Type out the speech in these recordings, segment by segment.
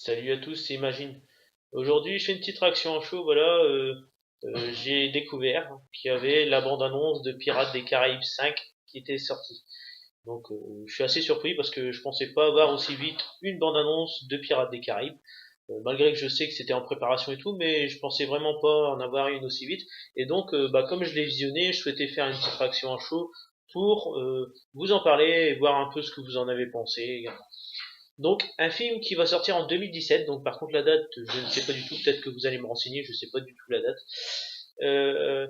Salut à tous, c'est Imagine. Aujourd'hui, je fais une petite réaction en show. Voilà, j'ai découvert qu'il y avait la bande-annonce de Pirates des Caraïbes 5 qui était sortie. Donc, je suis assez surpris parce que je pensais pas avoir aussi vite une bande-annonce de Pirates des Caraïbes. Malgré que je sais que c'était en préparation et tout, mais je pensais vraiment pas en avoir une aussi vite. Et donc, comme je l'ai visionné, je souhaitais faire une petite réaction en show pour vous en parler et voir un peu ce que vous en avez pensé. Donc, un film qui va sortir en 2017. Donc, par contre, la date, je ne sais pas du tout. Peut-être que vous allez me renseigner. Je ne sais pas du tout la date. Euh,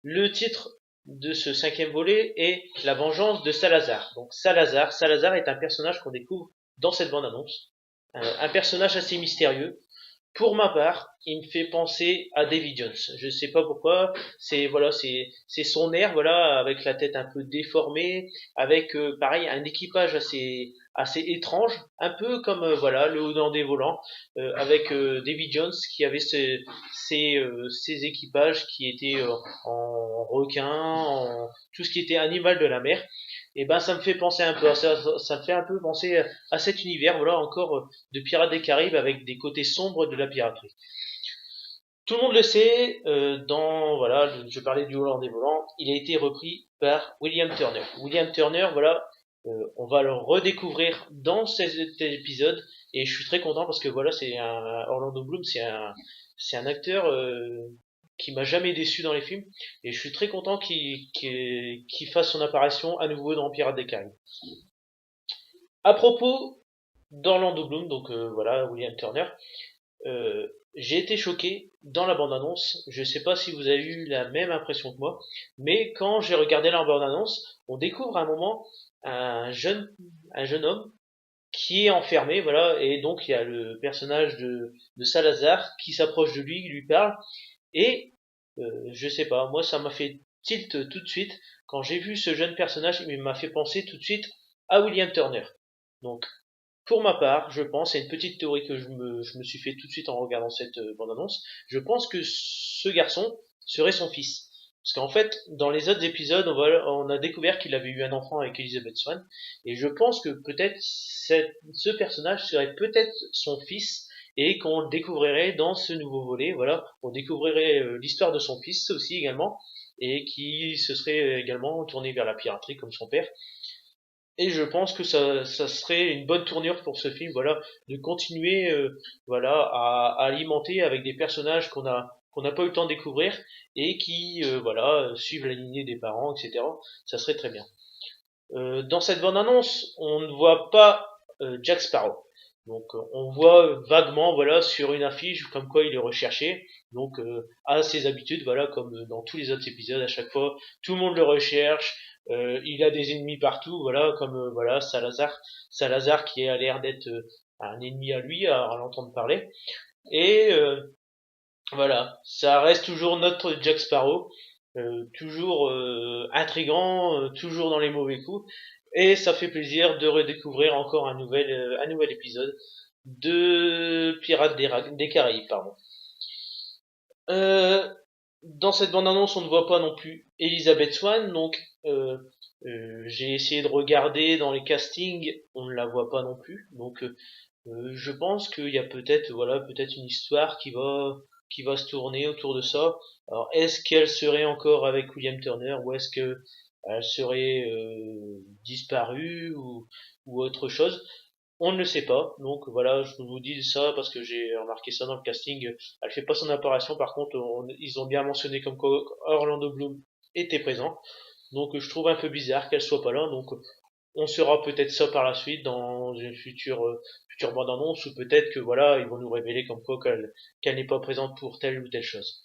le titre de ce cinquième volet est La vengeance de Salazar. Donc, Salazar est un personnage qu'on découvre dans cette bande-annonce. Un personnage assez mystérieux. Pour ma part, il me fait penser à Davy Jones. Je sais pas pourquoi. C'est son air, voilà, avec la tête un peu déformée, avec pareil un équipage assez étrange, un peu comme voilà le haut dans des volants, avec Davy Jones qui avait ses équipages qui étaient en requin, en tout ce qui était animal de la mer. Et ben ça me fait penser un peu à ça me fait un peu penser à cet univers, voilà encore de Pirates des Caraïbes avec des côtés sombres de la piraterie. Tout le monde le sait, je parlais du Hollandais volant, il a été repris par William Turner. William Turner, voilà, on va le redécouvrir dans cet épisode et je suis très content parce que voilà, c'est un Orlando Bloom, c'est un acteur qui m'a jamais déçu dans les films et je suis très content qu'il fasse son apparition à nouveau dans Pirates des Caraïbes. À propos d'Orlando Bloom, donc voilà, William Turner, j'ai été choqué dans la bande-annonce. Je sais pas si vous avez eu la même impression que moi, mais quand j'ai regardé la bande-annonce, on découvre à un moment un jeune, un jeune homme qui est enfermé, voilà, et donc il y a le personnage de Salazar qui s'approche de lui, qui lui parle, et je sais pas, moi ça m'a fait tilt tout de suite. Quand j'ai vu ce jeune personnage, il m'a fait penser tout de suite à William Turner. Donc pour ma part, je pense, c'est une petite théorie que je me suis fait tout de suite en regardant cette bande-annonce, je pense que ce garçon serait son fils. Parce qu'en fait, dans les autres épisodes, on a découvert qu'il avait eu un enfant avec Elizabeth Swann, et je pense que peut-être ce personnage serait peut-être son fils, et qu'on le découvrirait dans ce nouveau volet, voilà, on découvrirait l'histoire de son fils aussi également, et qui se serait également tourné vers la piraterie comme son père. Et je pense que ça serait une bonne tournure pour ce film, voilà, de continuer, voilà, à alimenter avec des personnages qu'on n'a pas eu le temps de découvrir et qui, voilà, suivent la lignée des parents, etc. Ça serait très bien. Dans cette bande-annonce, on ne voit pas Jack Sparrow. Donc, on voit vaguement, voilà, sur une affiche, comme quoi il est recherché. Donc, à ses habitudes, voilà, comme dans tous les autres épisodes, à chaque fois, tout le monde le recherche. Il a des ennemis partout, voilà, comme voilà Salazar qui a l'air d'être un ennemi à lui, à l'entendre parler. Et voilà, ça reste toujours notre Jack Sparrow, toujours intrigant, toujours dans les mauvais coups, et ça fait plaisir de redécouvrir encore un nouvel épisode de des Caraïbes, pardon. Euh, dans cette bande-annonce, on ne voit pas non plus Elizabeth Swann, donc j'ai essayé de regarder dans les castings, on ne la voit pas non plus, donc je pense qu'il y a peut-être voilà peut-être une histoire qui va se tourner autour de ça. Alors est-ce qu'elle serait encore avec William Turner ou est-ce que elle serait disparue ou autre chose? On ne le sait pas. Donc voilà, je vous dis ça parce que j'ai remarqué ça dans le casting. Elle fait pas son apparition. Par contre, ils ont bien mentionné comme quoi Orlando Bloom était présent. Donc je trouve un peu bizarre qu'elle soit pas là. Donc on saura peut-être ça par la suite dans une future bande annonce ou peut-être que voilà ils vont nous révéler comme quoi qu'elle n'est pas présente pour telle ou telle chose.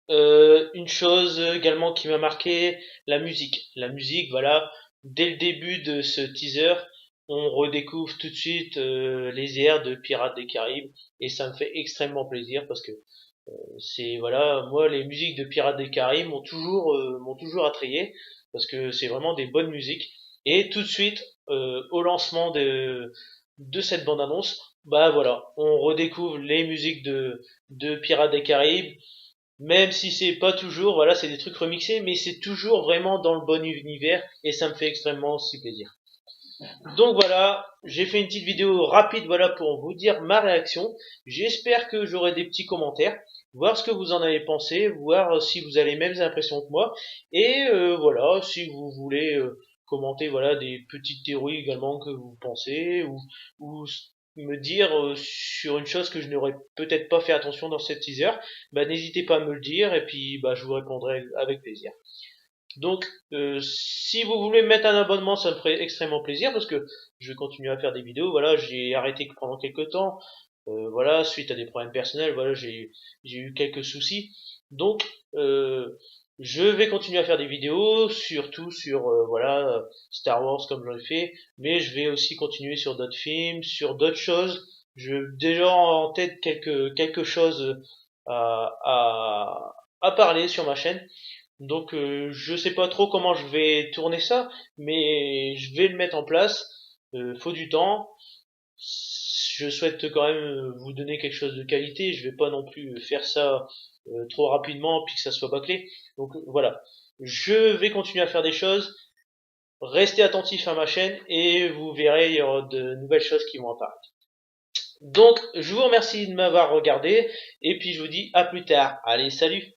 Une chose également qui m'a marqué, la musique, voilà, dès le début de ce teaser, on redécouvre tout de suite les airs de Pirates des Caraïbes et ça me fait extrêmement plaisir parce que c'est voilà, moi les musiques de Pirates des Caraïbes m'ont toujours attrayé parce que c'est vraiment des bonnes musiques et tout de suite au lancement de cette bande annonce, bah voilà, on redécouvre les musiques de Pirates des Caraïbes, même si c'est pas toujours, voilà, c'est des trucs remixés, mais c'est toujours vraiment dans le bon univers et ça me fait extrêmement aussi plaisir. Donc voilà, j'ai fait une petite vidéo rapide voilà pour vous dire ma réaction. J'espère que j'aurai des petits commentaires, voir ce que vous en avez pensé, voir si vous avez les mêmes impressions que moi. Et voilà, si vous voulez commenter voilà des petites théories également que vous pensez ou me dire sur une chose que je n'aurais peut-être pas fait attention dans cette teaser, bah n'hésitez pas à me le dire et puis bah je vous répondrai avec plaisir. Donc, si vous voulez mettre un abonnement, ça me ferait extrêmement plaisir parce que je vais continuer à faire des vidéos. Voilà, j'ai arrêté pendant quelques temps. Voilà, suite à des problèmes personnels, voilà, j'ai eu quelques soucis. Donc, je vais continuer à faire des vidéos, surtout sur voilà Star Wars comme j'en ai fait, mais je vais aussi continuer sur d'autres films, sur d'autres choses. Je déjà en tête quelque chose à parler sur ma chaîne. Donc je sais pas trop comment je vais tourner ça, mais je vais le mettre en place. Faut du temps. Je souhaite quand même vous donner quelque chose de qualité. Je vais pas non plus faire ça trop rapidement puis que ça soit bâclé. Donc voilà. Je vais continuer à faire des choses. Restez attentifs à ma chaîne et vous verrez, il y aura de nouvelles choses qui vont apparaître. Donc je vous remercie de m'avoir regardé et puis je vous dis à plus tard. Allez, salut!